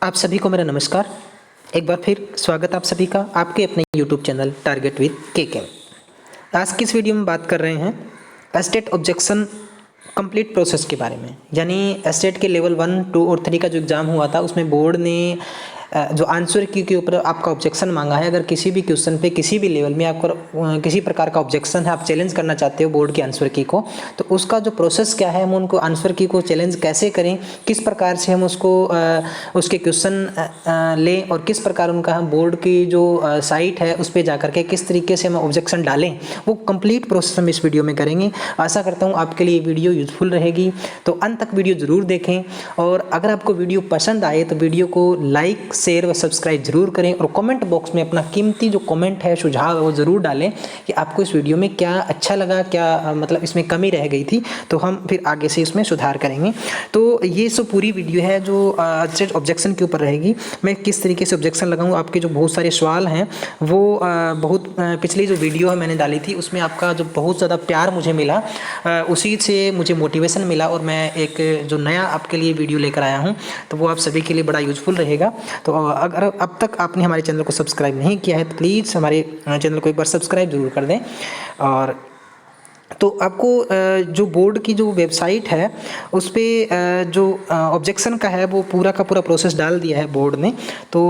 आप सभी को मेरा नमस्कार। एक बार फिर स्वागत आप सभी का आपके अपने YouTube चैनल टारगेट विद केके। आज की इस वीडियो में बात कर रहे हैं एस्टेट ऑब्जेक्शन कंप्लीट प्रोसेस के बारे में। यानी एस्टेट के लेवल 1, 2 और 3 का जो एग्ज़ाम हुआ था उसमें बोर्ड ने जो आंसर की के ऊपर आपका ऑब्जेक्शन मांगा है। अगर किसी भी क्वेश्चन पे किसी भी लेवल में आपको किसी प्रकार का ऑब्जेक्शन है, आप चैलेंज करना चाहते हो बोर्ड की आंसर की को, तो उसका जो प्रोसेस क्या है, हम उनको आंसर की को चैलेंज कैसे करें, किस प्रकार से हम उसको उसके क्वेश्चन लें और किस प्रकार उनका हम बोर्ड की जो साइट है उस पर जा करके किस तरीके से हम ऑब्जेक्शन डालें, वो कंप्लीट प्रोसेस हम इस वीडियो में करेंगे। आशा करता हूँ आपके लिए वीडियो यूजफुल रहेगी, तो अंत तक वीडियो ज़रूर देखें। और अगर आपको वीडियो पसंद आए तो वीडियो को लाइक, शेयर व सब्सक्राइब जरूर करें और कमेंट बॉक्स में अपना कीमती जो कमेंट है, सुझाव है, वो ज़रूर डालें कि आपको इस वीडियो में क्या अच्छा लगा, क्या मतलब इसमें कमी रह गई थी, तो हम फिर आगे से इसमें सुधार करेंगे। तो ये सो पूरी वीडियो है जो ऑब्जेक्शन के ऊपर रहेगी। मैं किस तरीके से ऑब्जेक्शन लगाऊँ, आपके जो बहुत सारे सवाल हैं वो बहुत पिछली जो वीडियो है मैंने डाली थी उसमें आपका जो बहुत ज़्यादा प्यार मुझे मिला, उसी से मुझे मोटिवेशन मिला और मैं एक जो नया आपके लिए वीडियो लेकर आया हूँ तो वो आप सभी के लिए बड़ा यूज़फुल रहेगा। तो अगर अब तक आपने हमारे चैनल को सब्सक्राइब नहीं किया है तो प्लीज़ हमारे चैनल को एक बार सब्सक्राइब जरूर कर दें। और तो आपको जो बोर्ड की जो वेबसाइट है उस पर जो ऑब्जेक्शन का है वो पूरा का पूरा प्रोसेस डाल दिया है बोर्ड ने। तो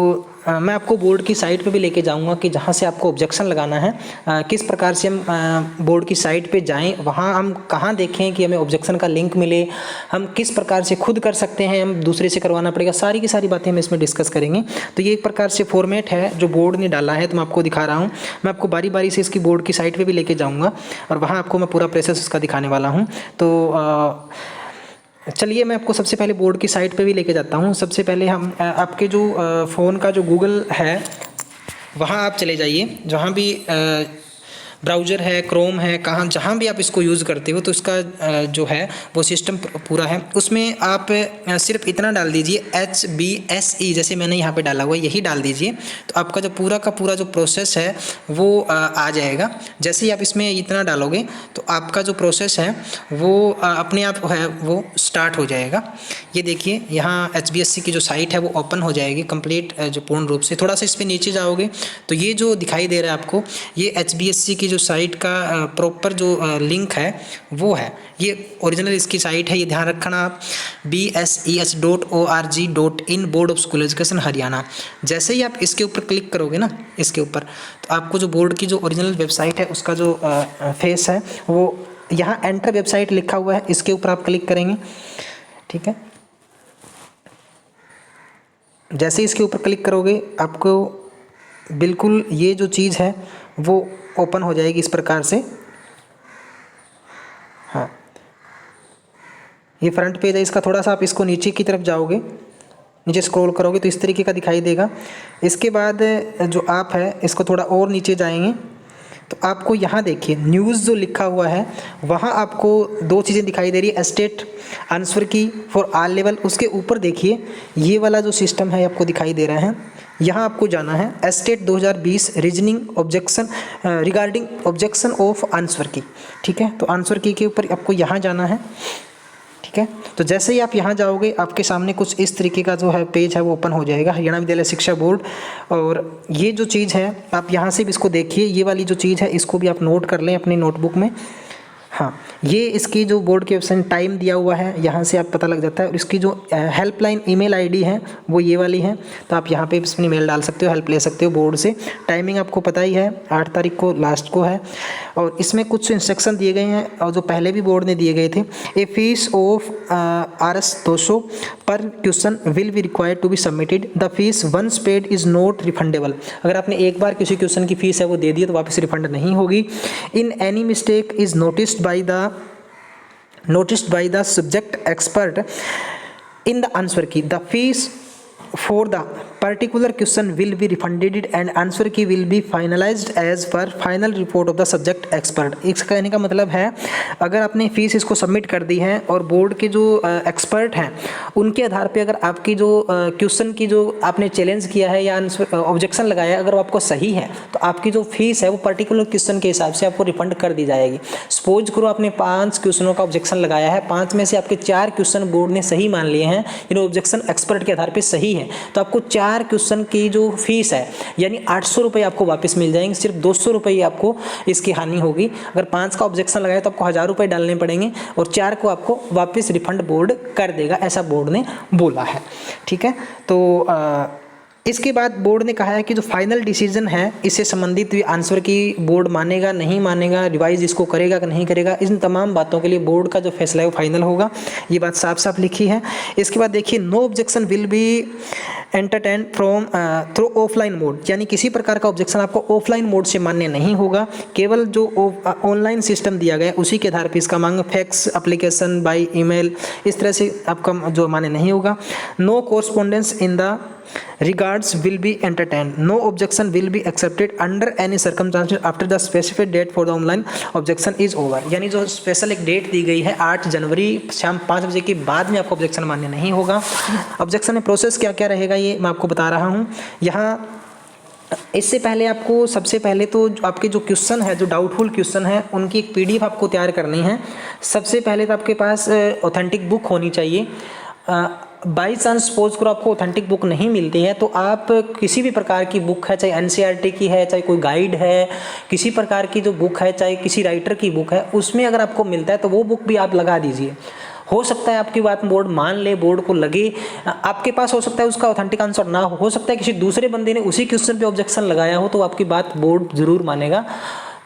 मैं आपको बोर्ड की साइट पे भी लेके जाऊंगा कि जहाँ से आपको ऑब्जेक्शन लगाना है, किस प्रकार से हम बोर्ड की साइट पे जाएं, वहाँ हम कहाँ देखें कि हमें ऑब्जेक्शन का लिंक मिले, हम किस प्रकार से खुद कर सकते हैं, हम दूसरे से करवाना पड़ेगा, सारी की सारी बातें हम इसमें डिस्कस करेंगे। तो ये एक प्रकार से फॉर्मेट है जो बोर्ड ने डाला है, तो मैं आपको दिखा रहा हूँ। मैं आपको बारी बारी से इसकी बोर्ड की साइट पर भी लेके जाऊँगा और वहाँ आपको मैं पूरा प्रोसेस उसका दिखाने वाला हूँ। तो चलिए मैं आपको सबसे पहले बोर्ड की साइट पे भी लेके जाता हूँ। सबसे पहले हम आपके जो फ़ोन का जो गूगल है वहाँ आप चले जाइए, जहाँ भी ब्राउज़र है, क्रोम है, कहाँ जहाँ भी आप इसको यूज़ करते हो तो इसका जो है वो सिस्टम पूरा है। उसमें आप सिर्फ इतना डाल दीजिए HBSE, जैसे मैंने यहाँ पे डाला हुआ है यही डाल दीजिए, तो आपका जो पूरा का पूरा जो प्रोसेस है वो आ जाएगा। जैसे ही आप इसमें इतना डालोगे तो आपका जो प्रोसेस है वो अपने आप है वो स्टार्ट हो जाएगा। ये देखिए यहाँ HBSE की जो साइट है वो ओपन हो जाएगी कंप्लीट जो पूर्ण रूप से। थोड़ा सा इस पर नीचे जाओगे तो ये जो दिखाई दे रहा है आपको, ये HBSE की जो साइट का प्रॉपर जो लिंक है वो है, ये ओरिजिनल इसकी साइट है, ये ध्यान रखना आप, bses.org.in board of school education Haryana. जैसे ही आप इसके ऊपर क्लिक करोगे ना, इसके ऊपर, तो आपको जो बोर्ड की जो ओरिजिनल वेबसाइट है उसका जो फेस है वो यहाँ एंटर वेबसाइट लिखा हुआ है, इसके ऊपर आप क्लिक करेंगे। ठीक है, जैसे इसके ऊपर क्लिक करोगे आपको बिल्कुल ये जो चीज़ है वो ओपन हो जाएगी इस प्रकार से। हाँ, ये फ्रंट पेज है इसका। थोड़ा सा आप इसको नीचे की तरफ जाओगे, नीचे स्क्रॉल करोगे तो इस तरीके का दिखाई देगा। इसके बाद जो आप है इसको थोड़ा और नीचे जाएंगे तो आपको यहाँ देखिए न्यूज़ जो लिखा हुआ है वहाँ आपको दो चीज़ें दिखाई दे रही है, एस्टेट आंसर की फॉर ऑल लेवल। उसके ऊपर देखिए ये वाला जो सिस्टम है आपको दिखाई दे रहा है, यहाँ आपको जाना है estate 2020 reasoning objection regarding objection of answer की। ठीक है, तो आंसर की के ऊपर आपको यहाँ जाना है। ठीक है, तो जैसे ही आप यहाँ जाओगे आपके सामने कुछ इस तरीके का जो है पेज है वो ओपन हो जाएगा, हरियाणा विद्यालय शिक्षा बोर्ड। और ये जो चीज़ है आप यहाँ से भी इसको देखिए, ये वाली जो चीज़ है इसको भी आप नोट कर लें अपनी नोटबुक में। हाँ, ये इसकी जो बोर्ड के वेबसाइट टाइम दिया हुआ है यहाँ से आप पता लग जाता है। और इसकी जो हेल्पलाइन ईमेल आईडी है वो ये वाली है, तो आप यहाँ पे अपनी मेल डाल सकते हो, हेल्प ले सकते हो बोर्ड से। टाइमिंग आपको पता ही है, 8 तारीख को लास्ट को है। और इसमें कुछ इंस्ट्रक्शन दिए गए हैं और जो पहले भी बोर्ड ने दिए गए थे। ए फीस ऑफ Rs 200 पर question will be required to be submitted, the fees once paid is not refundable. अगर आपने एक बार किसी क्वेश्चन की फीस है वो दे दी तो वापस रिफंड नहीं होगी। In any mistake is noticed by the subject expert in the answer key, the fees for the particular question will be refunded and answer key will be finalised as per final report of the subject expert. इसका कहने का मतलब है अगर आपने fees इसको submit कर दी है और बोर्ड के जो एक्सपर्ट हैं उनके आधार पे अगर आपकी जो क्वेश्चन की जो आपने चैलेंज किया है या ऑब्जेक्शन लगाया है अगर वो आपको सही है तो आपकी जो फीस है वो पर्टिकुलर क्वेश्चन के हिसाब से आपको रिफंड कर दी जाएगी। सपोज करो आपने 5 क्वेश्चनों का ऑब्जेक्शन लगाया है, 5 में से आपके 4 क्वेश्चन बोर्ड ने सही मान लिए हैं, यानी ऑब्जेक्शन एक्सपर्ट के आधार पे सही है, तो आपको 4 क्वेश्चन की जो फीस है यानी 800 रुपये आपको वापस मिल जाएंगे। सिर्फ 200 रुपये आपको इसकी हानि होगी। अगर 5 का ऑब्जेक्शन लगाया तो आपको 1000 रुपये डालने पड़ेंगे और 4 को आपको वापस रिफंड बोर्ड कर देगा, ऐसा बोर्ड ने बोला है। ठीक है, तो इसके बाद बोर्ड ने कहा है कि जो फाइनल डिसीजन है इससे संबंधित भी आंसर की बोर्ड मानेगा नहीं मानेगा, रिवाइज इसको करेगा कि नहीं करेगा, इन तमाम बातों के लिए बोर्ड का जो फैसला है वो फाइनल होगा। ये बात साफ साफ लिखी है। इसके बाद देखिए no objection will be entertain from through offline mode, यानी किसी प्रकार का ऑब्जेक्शन आपको ऑफलाइन मोड से मान्य नहीं होगा, केवल जो ऑनलाइन सिस्टम दिया गया है उसी के आधार पर इसका मांग फैक्स एप्लीकेशन बाय ईमेल इस तरह से आपका जो मान्य नहीं होगा। No correspondence in the regards will be entertained, no objection will be accepted under any circumstances after the specified date for the online objection is over। यानी जो स्पेशल एक डेट दी गई है 8 जनवरी शाम 5 बजे के बाद में आपको ऑब्जेक्शन मान्य नहीं होगा। ऑब्जेक्शन में प्रोसेस क्या क्या रहेगा ये मैं आपको बता रहा हूँ। यहाँ इससे पहले आपको सबसे पहले तो आपके जो क्वेश्चन है जो डाउटफुल क्वेश्चन है उनकी एक PDF आपको तैयार करनी है। सबसे पहले तो आपके पास ऑथेंटिक बुक होनी चाहिए। बाई चांस सपोज करो आपको ऑथेंटिक बुक नहीं मिलती है तो आप किसी भी प्रकार की बुक है, चाहे NCERT की है, चाहे कोई गाइड है, किसी प्रकार की जो बुक है, चाहे किसी राइटर की बुक है, उसमें अगर आपको मिलता है तो वो बुक भी आप लगा दीजिए। हो सकता है आपकी बात बोर्ड मान ले, बोर्ड को लगे, आपके पास हो सकता है उसका ऑथेंटिक आंसर ना हो सकता है किसी दूसरे बंदे ने उसी क्वेश्चन पे ऑब्जेक्शन लगाया हो तो आपकी बात बोर्ड जरूर मानेगा।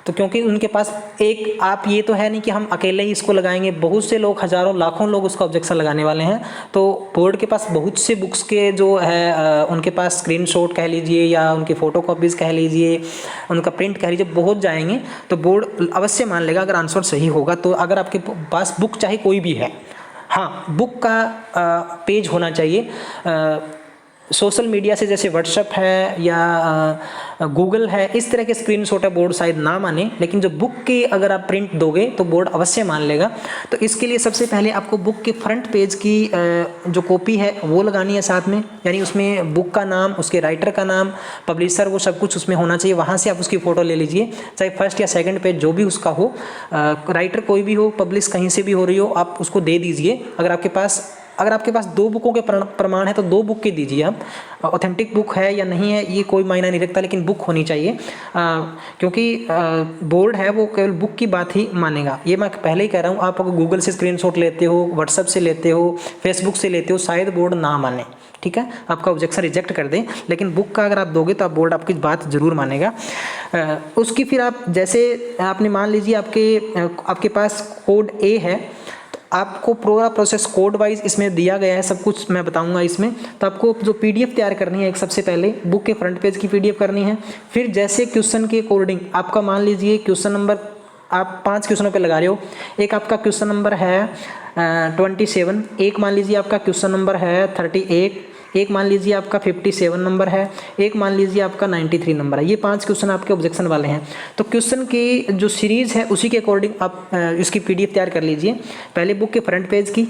तो क्योंकि उनके पास एक आप ये तो है नहीं कि हम अकेले ही इसको लगाएंगे, बहुत से लोग हजारों लाखों लोग उसका ऑब्जेक्शन लगाने वाले हैं। तो बोर्ड के पास बहुत से बुक्स के जो है उनके पास स्क्रीनशॉट कह लीजिए या उनकी फ़ोटो कॉपीज़ कह लीजिए, उनका प्रिंट कह लीजिए, बहुत जाएंगे तो बोर्ड अवश्य मान लेगा अगर आंसर सही होगा। तो अगर आपके पास बुक चाहे कोई भी है, हाँ बुक का पेज होना चाहिए। सोशल मीडिया से जैसे व्हाट्सएप है या गूगल है इस तरह के स्क्रीनशॉट है बोर्ड शायद ना माने, लेकिन जो बुक की अगर आप प्रिंट दोगे तो बोर्ड अवश्य मान लेगा। तो इसके लिए सबसे पहले आपको बुक के फ्रंट पेज की जो कॉपी है वो लगानी है साथ में, यानी उसमें बुक का नाम, उसके राइटर का नाम, पब्लिशर, वो सब कुछ उसमें होना चाहिए। वहाँ से आप उसकी फ़ोटो ले लीजिए, चाहे फर्स्ट या सेकंड पेज जो भी उसका हो, राइटर कोई भी हो, पब्लिश कहीं से भी हो रही हो, आप उसको दे दीजिए। अगर आपके पास 2 बुकों के प्रमाण है तो 2 बुक के दीजिए आप। ऑथेंटिक बुक है या नहीं है ये कोई मायना नहीं रखता, लेकिन बुक होनी चाहिए क्योंकि बोर्ड है वो केवल बुक की बात ही मानेगा। ये मैं पहले ही कह रहा हूँ, आप अगर गूगल से स्क्रीनशॉट लेते हो, व्हाट्सएप से लेते हो, फेसबुक से लेते हो, शायद बोर्ड ना माने, ठीक है, आपका ऑब्जेक्शन रिजेक्ट कर दें, लेकिन बुक का अगर आप दोगे तो आप बोर्ड आपकी बात जरूर मानेगा। उसकी फिर आप जैसे आपने मान लीजिए आपके पास कोड A है, आपको पूरा प्रोसेस कोड वाइज इसमें दिया गया है, सब कुछ मैं बताऊंगा इसमें। तो आपको जो PDF तैयार करनी है, एक सबसे पहले बुक के फ्रंट पेज की PDF करनी है। फिर जैसे क्वेश्चन के अकॉर्डिंग आपका मान लीजिए क्वेश्चन नंबर आप 5 क्वेश्चनों पे लगा रहे हो, एक आपका क्वेश्चन नंबर है 27, एक मान लीजिए आपका क्वेश्चन नंबर है 38, एक मान लीजिए आपका 57 नंबर है, एक मान लीजिए आपका 93 नंबर है। ये 5 क्वेश्चन आपके ऑब्जेक्शन वाले हैं। तो क्वेश्चन की जो सीरीज़ है उसी के अकॉर्डिंग आप इसकी PDF तैयार कर लीजिए। पहले बुक के फ्रंट पेज की,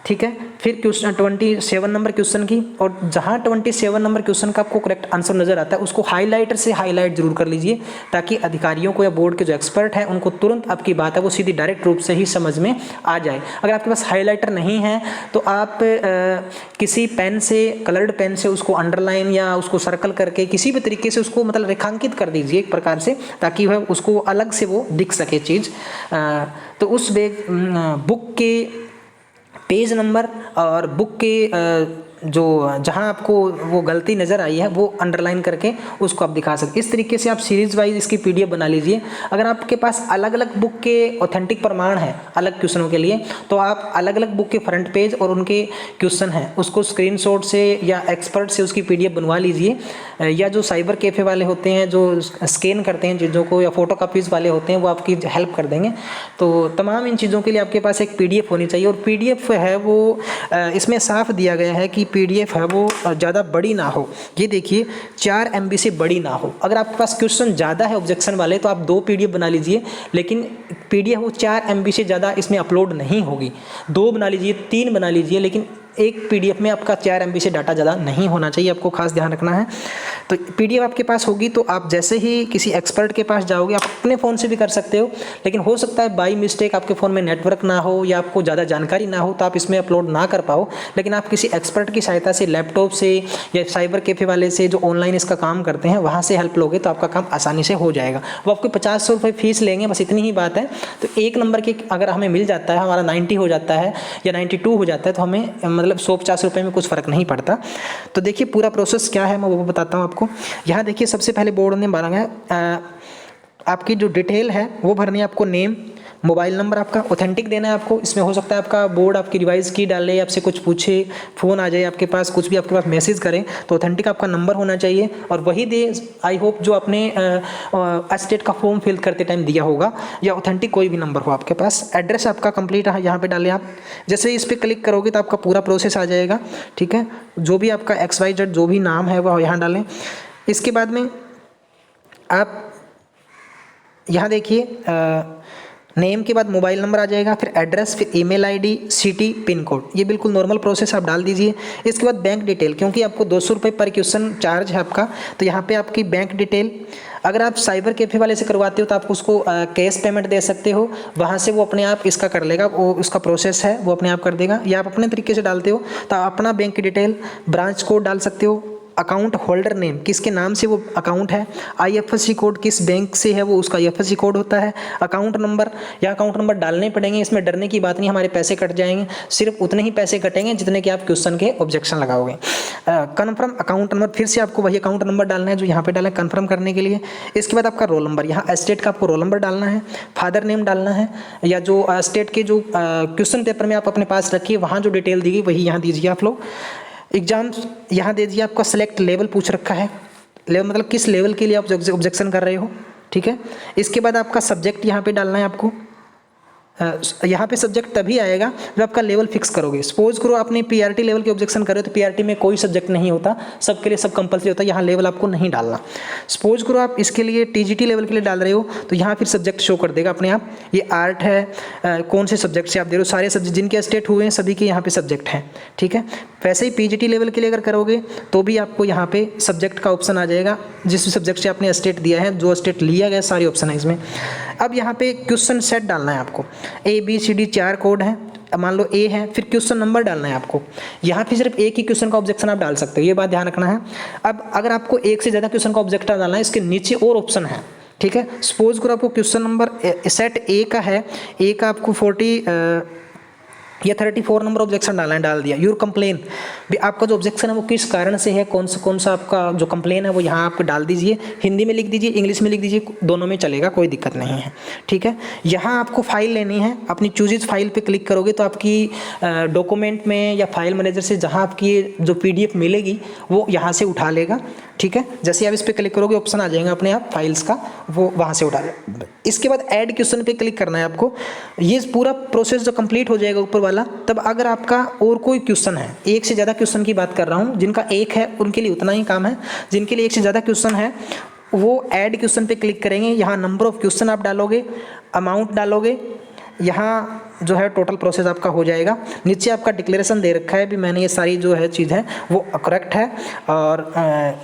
ठीक है, फिर क्वेश्चन 27 नंबर क्वेश्चन की, और जहाँ 27 नंबर क्वेश्चन का आपको करेक्ट आंसर नजर आता है उसको हाईलाइटर से हाईलाइट जरूर कर लीजिए, ताकि अधिकारियों को या बोर्ड के जो एक्सपर्ट है उनको तुरंत आपकी बात है वो सीधी डायरेक्ट रूप से ही समझ में आ जाए। अगर आपके पास हाईलाइटर नहीं है तो आप किसी पेन से, कलर्ड पेन से उसको अंडरलाइन या उसको सर्कल करके किसी भी तरीके से उसको मतलब रेखांकित कर दीजिए एक प्रकार से, ताकि वह उसको अलग से वो दिख सके चीज़। तो उस बुक के पेज नंबर और बुक के जो जहां आपको वो गलती नज़र आई है वो अंडरलाइन करके उसको आप दिखा सकते। इस तरीके से आप सीरीज वाइज इसकी PDF बना लीजिए। अगर आपके पास अलग अलग बुक के ऑथेंटिक प्रमाण है अलग क्वेश्चनों के लिए, तो आप अलग अलग बुक के फ्रंट पेज और उनके क्वेश्चन हैं उसको स्क्रीनशॉट से या एक्सपर्ट से उसकी PDF बनवा लीजिए, या जो साइबर कैफ़े वाले होते हैं जो स्कैन करते हैं चीज़ों को, या फोटो कापीज़ वाले होते हैं वो आपकी हेल्प कर देंगे। तो तमाम इन चीज़ों के लिए आपके पास एक PDF होनी चाहिए, और PDF है वो इसमें साफ दिया गया है कि PDF है वो ज़्यादा बड़ी ना हो। ये देखिए 4 MB से बड़ी ना हो। अगर आपके पास क्वेश्चन ज़्यादा है ऑब्जेक्शन वाले तो आप 2 PDF बना लीजिए, लेकिन PDF वो 4 MB से ज़्यादा इसमें अपलोड नहीं होगी। 2 बना लीजिए, 3 बना लीजिए, लेकिन एक PDF में आपका 4 MB से डाटा ज़्यादा नहीं होना चाहिए, आपको खास ध्यान रखना है। तो PDF आपके पास होगी तो आप जैसे ही किसी एक्सपर्ट के पास जाओगे, आप अपने फ़ोन से भी कर सकते हो, लेकिन हो सकता है बाई मिस्टेक आपके फ़ोन में नेटवर्क ना हो या आपको ज़्यादा जानकारी ना हो तो आप इसमें अपलोड ना कर पाओ। लेकिन आप किसी एक्सपर्ट की सहायता से, लैपटॉप से या साइबर कैफ़े वाले से जो ऑनलाइन इसका काम करते हैं वहाँ से हेल्प लोगे तो आपका काम आसानी से हो जाएगा। वो आपको 50 रुपये फीस लेंगे, बस इतनी ही बात है। तो 1 नंबर के अगर हमें मिल जाता है, हमारा 90 हो जाता है या 92 हो जाता है, तो हमें मतलब 150 रुपये में कुछ फ़र्क नहीं पड़ता। तो देखिए पूरा प्रोसेस क्या है मैं वो बताता हूँ आपको। यहाँ देखिए सबसे पहले बोर्ड ने मांगा है आपकी जो डिटेल है वो भरनी है आपको, नेम, मोबाइल नंबर आपका, ऑथेंटिक देना है आपको। इसमें हो सकता है आपका बोर्ड आपकी रिवाइज़ की डाले, आपसे कुछ पूछे, फ़ोन आ जाए आपके पास, कुछ भी आपके पास मैसेज करें तो ऑथेंटिक आपका नंबर होना चाहिए और वही दे आई होप जो आपने स्टेट का फॉर्म फिल करते टाइम दिया होगा, या ऑथेंटिक कोई भी नंबर हो आपके पास। एड्रेस आपका कंप्लीट यहाँ पे डालें आप। जैसे इस पर क्लिक करोगे तो आपका पूरा प्रोसेस आ जाएगा, ठीक है। जो भी आपका XYZ जो भी नाम है वो यहाँ डालें। इसके बाद में आप यहाँ देखिए नेम के बाद मोबाइल नंबर आ जाएगा, फिर एड्रेस, फिर email ID, city, pin code. ये बिल्कुल नॉर्मल प्रोसेस आप डाल दीजिए। इसके बाद बैंक डिटेल, क्योंकि आपको 200 रुपये पर क्वेश्चन चार्ज है आपका, तो यहाँ पे आपकी बैंक डिटेल। अगर आप साइबर कैफ़े वाले से करवाते हो तो आप उसको कैश पेमेंट दे सकते हो, वहाँ से वो अपने आप इसका कर लेगा, वो उसका प्रोसेस है वो अपने आप कर देगा। या आप अपने तरीके से डालते हो तो आप अपना बैंक की डिटेल, ब्रांच कोड डाल सकते हो, अकाउंट होल्डर नेम, किसके नाम से वो अकाउंट है, IFSC कोड किस बैंक से है वो उसका IFSC कोड होता है, अकाउंट नंबर, या अकाउंट नंबर डालने पड़ेंगे। इसमें डरने की बात नहीं, हमारे पैसे कट जाएंगे, सिर्फ उतने ही पैसे कटेंगे जितने कि आप क्वेश्चन के ऑब्जेक्शन लगाओगे। कन्फर्म अकाउंट नंबर, फिर से आपको वही अकाउंट नंबर डालना है जो यहाँ पे डाला है कन्फर्म करने के लिए। इसके बाद आपका रोल नंबर, यहाँ स्टेट का आपको रोल नंबर डालना है, फादर नेम डालना है, या जो स्टेट के जो क्वेश्चन पेपर में आप अपने पास रखिए वहाँ जो डिटेल दी गई वही यहाँ दीजिए आप लोग। एग्जाम यहाँ दे दीजिए, आपका सेलेक्ट लेवल पूछ रखा है, लेवल मतलब किस लेवल के लिए आप ऑब्जेक्शन कर रहे हो, ठीक है। इसके बाद आपका सब्जेक्ट यहाँ पे डालना है आपको। यहाँ पे सब्जेक्ट तभी आएगा जब आपका लेवल फिक्स करोगे। सपोज करो आपने PRT लेवल के ऑब्जेक्शन करे तो PRT में कोई सब्जेक्ट नहीं होता, सबके लिए सब कंपलसरी होता है, यहाँ लेवल आपको नहीं डालना। सपोज करो आप इसके लिए TGT लेवल के लिए डाल रहे हो तो यहाँ फिर सब्जेक्ट शो कर देगा अपने आप, ये आर्ट है, कौन से सब्जेक्ट से आप दे रहे हो, सारे सब्जेक्ट जिनके स्टेट हुए हैं सभी के यहाँ पे सब्जेक्ट हैं, ठीक है। वैसे ही PGT लेवल के लिए अगर करोगे तो भी आपको यहाँ पे सब्जेक्ट का ऑप्शन आ जाएगा, जिस सब्जेक्ट से आपने स्टेट दिया है, जो स्टेट लिया गया सारे ऑप्शन है इसमें। अब यहाँ पे क्वेश्चन सेट डालना है आपको, ABCD 4 कोड है, मान लो A है, फिर क्वेश्चन नंबर डालना है आपको। यहाँ पे सिर्फ एक ही क्वेश्चन का ऑब्जेक्शन आप डाल सकते हो, ये बात ध्यान रखना है। अब अगर आपको एक से ज़्यादा क्वेश्चन का ऑब्जेक्शन डालना है, इसके नीचे और ऑप्शन है, ठीक है। सपोज करो आपको क्वेश्चन नंबर सेट A का है, A का आपको 40 या 34 नंबर ऑब्जेक्शन डालना है, डाल दिया। योर कंप्लेन भी आपका जो ऑब्जेक्शन है वो किस कारण से है, कौन सा आपका जो कंप्लेन है वो यहाँ आप डाल दीजिए। हिंदी में लिख दीजिए, इंग्लिश में लिख दीजिए, दोनों में चलेगा, कोई दिक्कत नहीं है, ठीक है। यहाँ आपको फाइल लेनी है, अपनी चूजेज फाइल पे क्लिक करोगे तो आपकी डॉक्यूमेंट में या फाइल मैनेजर से जहाँ आपकी जो PDF मिलेगी वो यहाँ से उठा लेगा, ठीक है। जैसे आप इस पर क्लिक करोगे ऑप्शन आ जाएगा अपने आप फाइल्स का, वो वहाँ से उठा लेगा। इसके बाद ऐड क्वेश्चन पे क्लिक करना है आपको। ये पूरा प्रोसेस जो कंप्लीट हो जाएगा ऊपर वाला, तब अगर आपका और कोई क्वेश्चन है, एक से ज़्यादा क्वेश्चन की बात कर रहा हूँ, जिनका एक है उनके लिए उतना ही काम है, जिनके लिए एक से ज़्यादा क्वेश्चन है वो ऐड क्वेश्चन पे क्लिक करेंगे। यहाँ नंबर ऑफ क्वेश्चन आप डालोगे, अमाउंट डालोगे, यहाँ जो है टोटल प्रोसेस आपका हो जाएगा। नीचे आपका डिक्लेरेशन दे रखा है भी मैंने ये सारी जो है चीज़ है वो करेक्ट है और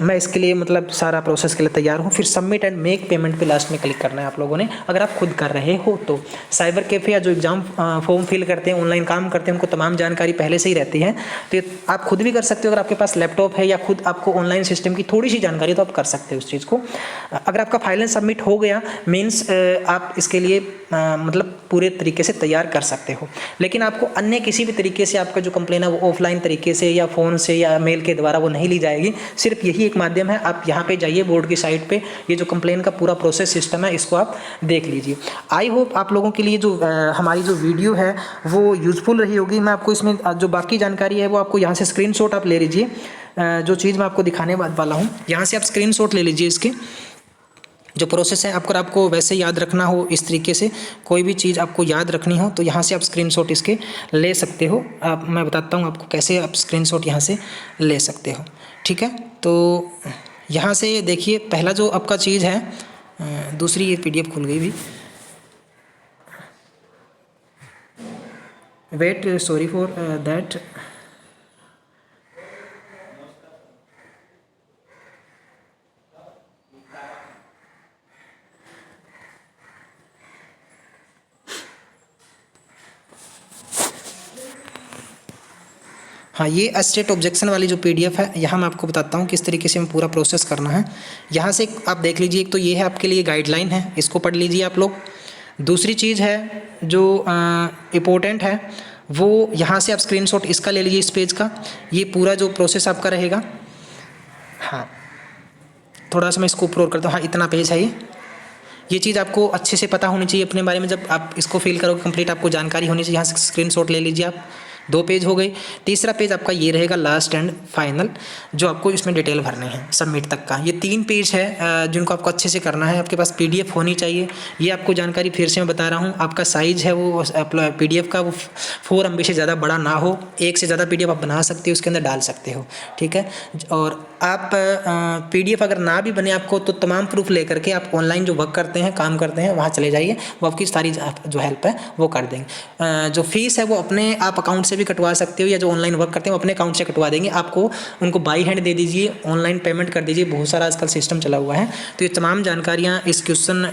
मैं इसके लिए मतलब सारा प्रोसेस के लिए तैयार हूँ। फिर सबमिट एंड मेक पेमेंट पे लास्ट में क्लिक करना है आप लोगों ने, अगर आप खुद कर रहे हो तो। साइबर कैफ़े या जो एग्ज़ाम फॉर्म फिल करते हैं, ऑनलाइन काम करते हैं, उनको तमाम जानकारी पहले से ही रहती है, तो आप खुद भी कर सकते हो। अगर आपके पास लैपटॉप है या खुद आपको ऑनलाइन सिस्टम की थोड़ी सी जानकारी तो आप कर सकते हो उस चीज़ को। अगर आपका फाइनल सबमिट हो गया मीन्स आप इसके लिए मतलब पूरे तरीके से तैयार कर सकते हो। लेकिन आपको अन्य किसी भी तरीके से आपका जो कंप्लेन है वो ऑफलाइन तरीके से या फ़ोन से या मेल के द्वारा वो नहीं ली जाएगी, सिर्फ यही एक माध्यम है। आप यहाँ पे जाइए बोर्ड की साइट पे, ये जो कंप्लेन का पूरा प्रोसेस सिस्टम है इसको आप देख लीजिए। आई होप आप लोगों के लिए जो हमारी जो वीडियो है वो यूज़फुल रही होगी। मैं आपको इसमें जो बाकी जानकारी है वो आपको यहाँ से स्क्रीनशॉट आप ले लीजिए। जो चीज़ मैं आपको दिखाने वाला हूँ यहाँ से आप स्क्रीनशॉट ले लीजिए इसके। जो प्रोसेस है आपको वैसे याद रखना हो, इस तरीके से कोई भी चीज़ आपको याद रखनी हो तो यहाँ से आप स्क्रीनशॉट इसके ले सकते हो। मैं बताता हूँ आपको कैसे आप स्क्रीनशॉट यहाँ से ले सकते हो। ठीक है, तो यहाँ से देखिए पहला जो आपका चीज़ है, दूसरी ये PDF खुल गई भी, वेट, सॉरी फॉर दैट। हाँ, ये स्टेट ऑब्जेक्शन वाली जो PDF है, यहाँ मैं आपको बताता हूँ किस तरीके से हमें पूरा प्रोसेस करना है। यहाँ से आप देख लीजिए, एक तो ये है आपके लिए गाइडलाइन है, इसको पढ़ लीजिए आप लोग। दूसरी चीज़ है जो इम्पोर्टेंट है वो यहाँ से आप स्क्रीनशॉट इसका ले लीजिए, इस पेज का। ये पूरा जो प्रोसेस आपका रहेगा, हाँ थोड़ा सा मैं इसको ऊपर करता हूँ। हाँ, इतना पेज है ये चीज़ आपको अच्छे से पता होनी चाहिए अपने बारे में। जब आप इसको फिल करोगे कंप्लीट, आपको जानकारी होनी चाहिए। यहाँ से स्क्रीनशॉट ले लीजिए आप। 2 पेज हो गए। तीसरा पेज आपका ये रहेगा लास्ट एंड फाइनल, जो आपको इसमें डिटेल भरनी है सबमिट तक का। ये 3 पेज है जिनको आपको अच्छे से करना है। आपके पास PDF होनी चाहिए। ये आपको जानकारी फिर से मैं बता रहा हूँ। आपका साइज़ है वो PDF का वो 4 MB से ज़्यादा बड़ा ना हो। 1 से ज़्यादा PDF आप बना सकते हो, उसके अंदर डाल सकते हो। ठीक है, और आप PDF अगर ना भी बने आपको, तो तमाम प्रूफ लेकर के आप ऑनलाइन जो वर्क करते हैं, काम करते हैं, वहाँ चले जाइए। वो आपकी सारी जो हेल्प है वो कर देंगे। जो फीस है वो अपने आप अकाउंट से भी कटवा सकते हो, या जो ऑनलाइन वर्क करते हैं वो अपने अकाउंट से कटवा देंगे। आपको उनको बाई हैंड दे दीजिए, ऑनलाइन पेमेंट कर दीजिए। बहुत सारा आजकल सिस्टम चला हुआ है। तो ये तमाम जानकारियाँ इस क्वेश्चन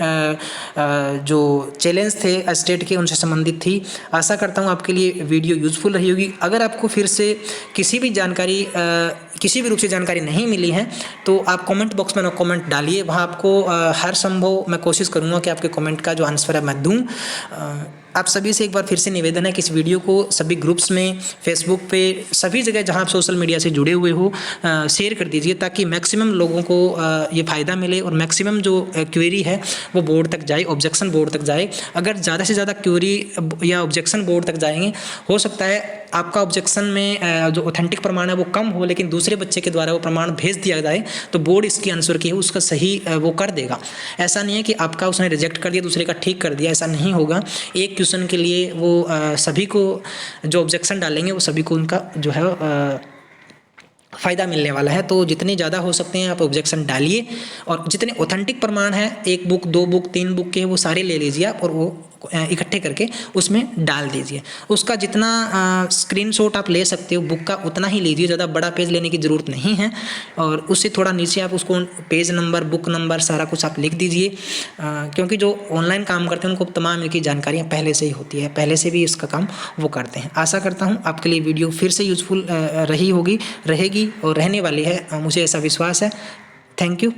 जो चैलेंज थे स्टेट के, उनसे संबंधित थी। आशा करता हूँ आपके लिए वीडियो यूज़फुल रही होगी। अगर आपको फिर से किसी भी जानकारी किसी भी रूप से जानकारी नहीं मिली है तो आप कमेंट बॉक्स में कमेंट डालिए। वहाँ आपको हर संभव मैं कोशिश करूँगा कि आपके कमेंट का जो आंसर है मैं दूँ। आप सभी से एक बार फिर से निवेदन है कि इस वीडियो को सभी ग्रुप्स में, फेसबुक पे, सभी जगह जहां आप सोशल मीडिया से जुड़े हुए हो शेयर कर दीजिए, ताकि मैक्सिमम लोगों को ये फ़ायदा मिले और मैक्सिमम जो क्वेरी है वो बोर्ड तक जाए, ऑब्जेक्शन बोर्ड तक जाए। अगर ज़्यादा से ज़्यादा क्वेरी या ऑब्जेक्शन बोर्ड तक जाएंगे, हो सकता है आपका ऑब्जेक्शन में जो ऑथेंटिक प्रमाण है वो कम हो, लेकिन दूसरे बच्चे के द्वारा वो प्रमाण भेज दिया जाए तो बोर्ड इसकी आंसर की है उसका सही वो कर देगा। ऐसा नहीं है कि आपका उसने रिजेक्ट कर दिया, दूसरे का ठीक कर दिया, ऐसा नहीं होगा। एक क्वेश्चन के लिए वो सभी को जो ऑब्जेक्शन डालेंगे वो सभी को उनका जो है फ़ायदा मिलने वाला है। तो जितने ज़्यादा हो सकते हैं आप ऑब्जेक्शन डालिए, और जितने ऑथेंटिक प्रमाण हैं, 1 बुक, 2 बुक, 3 बुक के, वो सारे ले लीजिए आप और वो इकट्ठे करके उसमें डाल दीजिए। उसका जितना स्क्रीनशॉट आप ले सकते हो बुक का उतना ही लीजिए, ज़्यादा बड़ा पेज लेने की ज़रूरत नहीं है। और उससे थोड़ा नीचे आप उसको पेज नंबर, बुक नंबर सारा कुछ आप लिख दीजिए, क्योंकि जो ऑनलाइन काम करते हैं उनको तमाम इनकी जानकारियाँ पहले से ही होती है, पहले से भी इसका काम वो करते हैं। आशा करता हूँ आपके लिए वीडियो फिर से यूज़फुल रहेगी और रहने वाली है, मुझे ऐसा विश्वास है। Thank you.